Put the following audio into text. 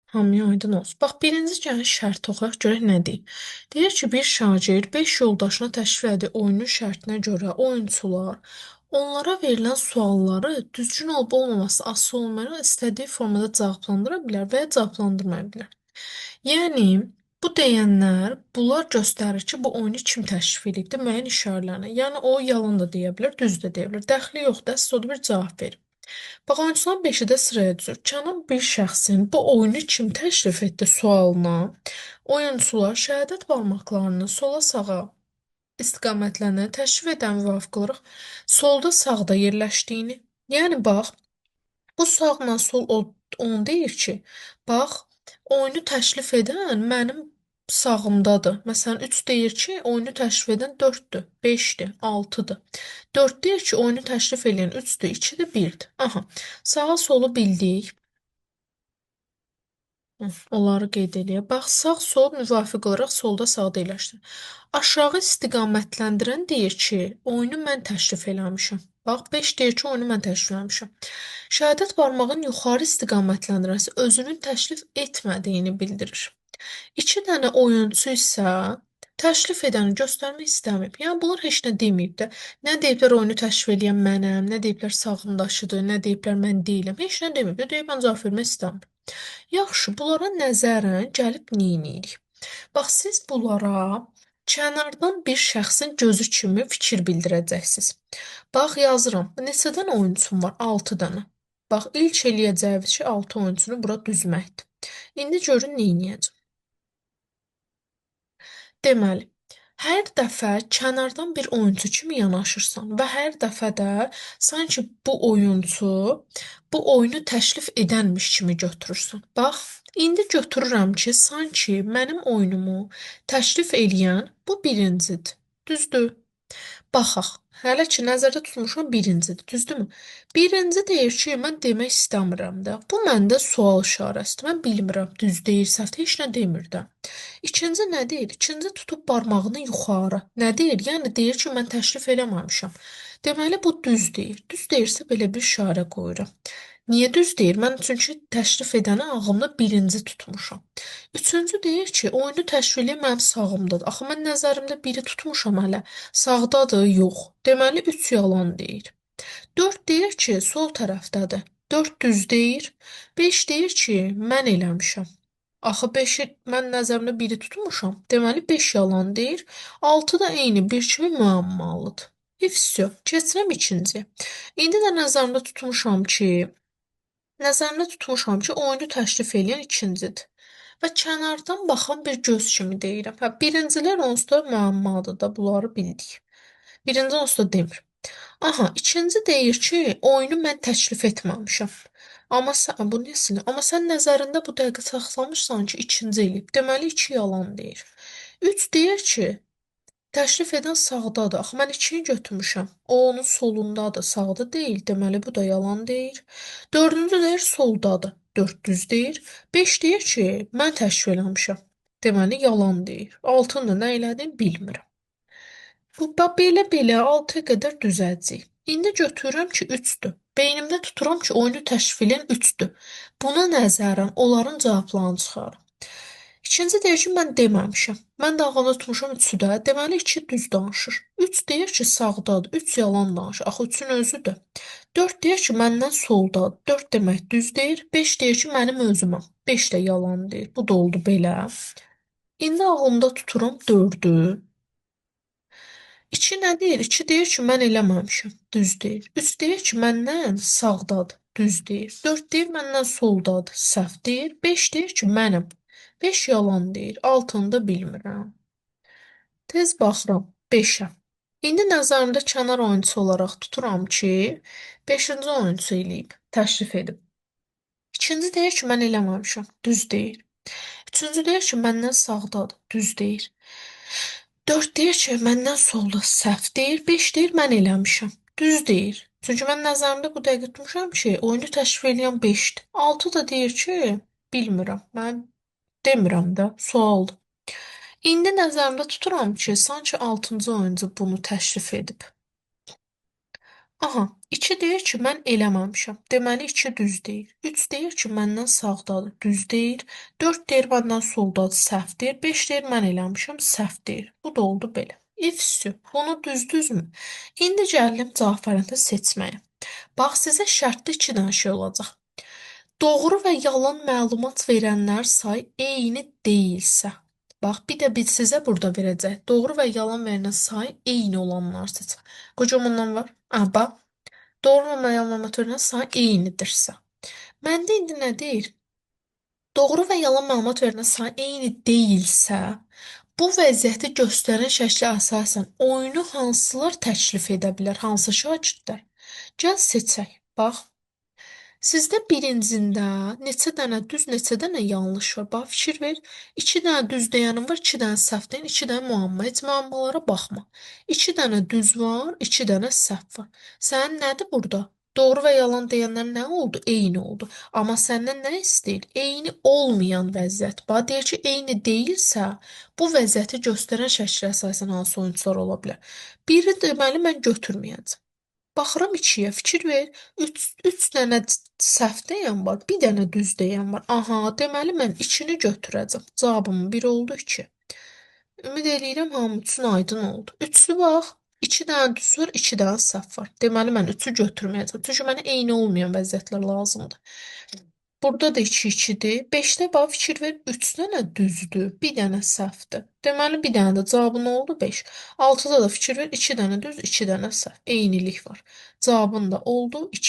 Hamıya aydın olsun. Bax, birinci gəlin şərt oxuyaq, görək nə deyir. Deyir ki, bir şagird 5 yoldaşına təşkil etdiyi oyunun şərtinə görə oyunçular onlara verilən sualları düzgün olub olmaması asılı olmayaraq istədiyi formada cavablandıra bilər və ya cavablandırmaya bilər. Yəni, bu deyənlər, bunlar göstərir ki, bu oyunu kim təşkil edibdir müəyyən işarələrlə. Yəni, o yalan da deyə bilər, düz də deyə bilər. Dəxli yoxdur, əsas odur bir cavab verir. Bax, oyunçuların beşi də sıraya düzür. Canan bir şəxsin bu oyunu kim təklif etdi sualına oyunçular şəhadət barmaqlarını sola sağa istiqamətlənə təşrif edən müvafiq olaraq solda sağda yerləşdiyini, yəni bax, bu sağla sol onu deyir ki, bax, oyunu təklif edən mənim sağımdadır. Məsələn, 3 deyir ki, oyunu təklif edən 4-dür, 5-dir, 6-dır. 4 deyir ki, oyunu təklif edən 3-dür, 2-dir, 1-dir. Aha, sağa solu bildik. Onları qeyd eləyək. Bax, sağ sol müvafiq olaraq solda sağda yerləşdirin. Aşağı istiqamətləndirən deyir ki, oyunu mən təklif eləmişəm. Bax, 5 deyir ki, oyunu mən təklif eləmişəm. Şəhadət barmağın yuxarı istiqamətləndirəsi özünün təklif etmədiyini bildirir. 2 dənə oyunçu isə təklif edəni göstərmək istəməyib. Yəni bunlar heç nə deməyib də. Nə deyiblər oyunu təklif eləyən mənəm, nə deyiblər sağımdaşıdır, nə deyiblər mən deyiləm. Heç nə deməyib də. Deyib mən cavab vermək istəmirəm. Yaxşı, bunlara nəzərən gəlib neynirik? Bax, siz bunlara kənardan bir şəxsin gözü kimi fikir bildirəcəksiniz. Bax, yazıram. Neçə dənə oyunçum var? 6 dənə. Bax, ilk eləyəcəyimiz şey 6 oyunçunu bura düzməkdir. İndi görün neyniyəcəm. Deməli, hər dəfə kənardan bir oyunçu kimi yanaşırsan və hər dəfə də sanki bu oyunçu bu oyunu təklif edənmiş kimi götürürsən. Bax, indi götürürəm ki, sanki mənim oyunumu təklif eləyən bu birincidir. Düzdür? Baxaq. Hələ ki nəzərdə tutmuşam birincidir, düzdürmü? Birinci deyir ki, mən demək istəmirəm də. Bu məndə sual işarəsidir. Mən bilmirəm, düz deyir, səhv heç nə demir də. İkinci nə deyir? İkinci tutub barmağını yuxarı. Nə deyir? Yəni deyir ki, mən təklif eləməmişəm. Deməli bu düz deyir. Düz deyirsə belə bir işarə qoyuram. Niyə düz deyir? Mən çünki təklif edəni ağlımda birinci tutmuşam. Üçüncü deyir ki, oyunu təşkil eləyən mənim sağımdadır. Axı mən nəzərimdə biri tutmuşam hələ. Sağdadır, yox. Deməli 3 yalan deyir. 4 deyir ki, sol tərəfdədir. 4 düz deyir. 5 deyir ki, mən eləmişəm. Axı 5-i mən nəzərimdə biri tutmuşam. Deməli 5 yalan deyir. 6 da eyni bir kimi müəmmalıdır. Vsyo. Keçirəm ikinciyə. İndi də nəzərimdə tutmuşam ki, oyunu təklif eləyən ikincidir. Və kənardan baxan bir göz kimi deyirəm. Hə, birincilər onsuz da müəmmadır da, bunları bildik. Birinci onsuz da demir. Aha, ikinci deyir ki, oyunu mən təklif etməmişəm. Amma sən bu nəsil? Amma sən nəzərində bu dəqiqə saxlamışsan ki, ikinci eləyib. Deməli 2 yalan deyir. 3 deyir ki, təklif edən sağdadır. Axı mən 2-ni götürmüşəm. O onun solundadır, sağda deyil. Deməli bu da yalan deyir. Dördüncü deyir soldadır. 4 düz deyir. 5 deyir ki, mən təklif eləmişəm. Deməli yalan deyir. 6-nı nə elədim bilmirəm. Bu belə-belə 6-ya qədər düzəltdik. İndi götürürəm ki, 3-dür. Beynimdə tuturam ki, oyunu təklif edən 3-dür. Buna nəzərən onların cavablarını çıxarıram. İkinci deyir ki, mən deməmişəm. Mən də ağılda tutmuşam 3-ü də. Deməli 2 düz danışır. 3 deyir ki, sağdadır. 3 yalan danışır. Axı 3-ün özüdür. 4 deyir ki, məndən soldadır. 4 demək düz deyir. 5 deyir ki, mənim özüməm. 5 də yalan deyir. Bu da oldu belə. İndi ağlımda tuturam 4-ü. 2 nə deyir? 2 deyir ki, mən eləməmişəm. Düz deyir. 3 deyir ki, məndən sağdadır. Düz deyir. 4 deyir, məndən soldadır. Səhv deyir. 5 deyir ki, mənim. 5 yalan deyir. 6-nı da bilmirəm. Tez baxıram 5-ə. İndi nəzərimdə kənar oyunçusu olaraq tuturam ki, 5-ci oyunçu eləyib, təklif edib. İkinci deyir ki, mən eləməmişəm. Düz deyir. Üçüncü deyir ki, məndən sağdadır. Düz deyir. 4 deyir ki, məndən solda səhv deyir. 5 deyir, mən eləmişəm. Düz deyir. Çünki mən nəzərimdə bu dəqiqə tutmuşam ki, oyunu təşkil edən 5-dir. 6 da deyir ki, bilmirəm. Mən demirəm də, sualdır. İndi nəzərimdə tuturam ki, sanki 6-cı oyuncu bunu təklif edib. Aha, 2 deyir ki, mən eləməmişəm. Deməli 2 düz deyir. 3 deyir ki, məndən sağdadır, düz deyir. 4 deyir məndən soldadır, səhv deyir. 5 deyir mən eləmişəm, səhv deyir. Bu da oldu belə. İfsü. Bunu düzdürmü? İndi gəldim cavab variantı seçməyə. Bax, sizə şərtdə 2 dənə şey olacaq. Doğru və yalan məlumat verənlər say eyni deyilsə. Bax, bir də biz sizə burada verəcək. Doğru və yalan verilən say eyni olanlar seç. Qocamandan var. Bax, doğru və yalan məlumat verilən say eynidirsə. Məndə indi nə deyir? Doğru və yalan məlumat verilən say eyni deyilsə, bu vəziyyəti göstərən şəklə əsasən oyunu hansılar təklif edə bilər, hansı şagirdlər? Gəl seçək. Bax, sizdə birincində neçə dənə düz, neçə dənə yanlış var? Bax, fikir ver. 2 dənə düz deyənim var, 2 dənə səhv deyən, 2 dənə müəmma. Heç müəmmalara baxma. 2 dənə düz var, 2 dənə səhv var. Sənin nədir burada? Doğru və yalan deyənlər nə oldu? Eyni oldu. Amma səndən nə istəyir? Eyni olmayan vəziyyət. Bax, deyir ki, eyni deyilsə, bu vəziyyəti göstərən şəklə əsasən hansı oyunçular ola bilər? Biri deməli mən götürməyəcəm. Baxıram ikiyə, fikir ver. Üç dənə səhv deyən var, bir dənə düz deyən var. Aha, deməli mən ikini götürəcəm. Cavabım bir oldu, 2. Ümid eləyirəm hamı üçün aydın oldu. Üçlü bax, 2 dənə düz var, 2 dənə səhv var. Deməli mən 3-ü götürməyəcəm. Çünki mənə eyni olmayan vəziyyətlər lazımdır. Burada da 2-2-dir. 5-də bax fikir ver, 3 dənə düzdür, bir dənə səhvdir. Deməli bir dənə də cavabı nə oldu? 5. 6-da da fikir ver, 2 dənə düz, 2 dənə səhv. Eynilik var. Cavabın da oldu 2.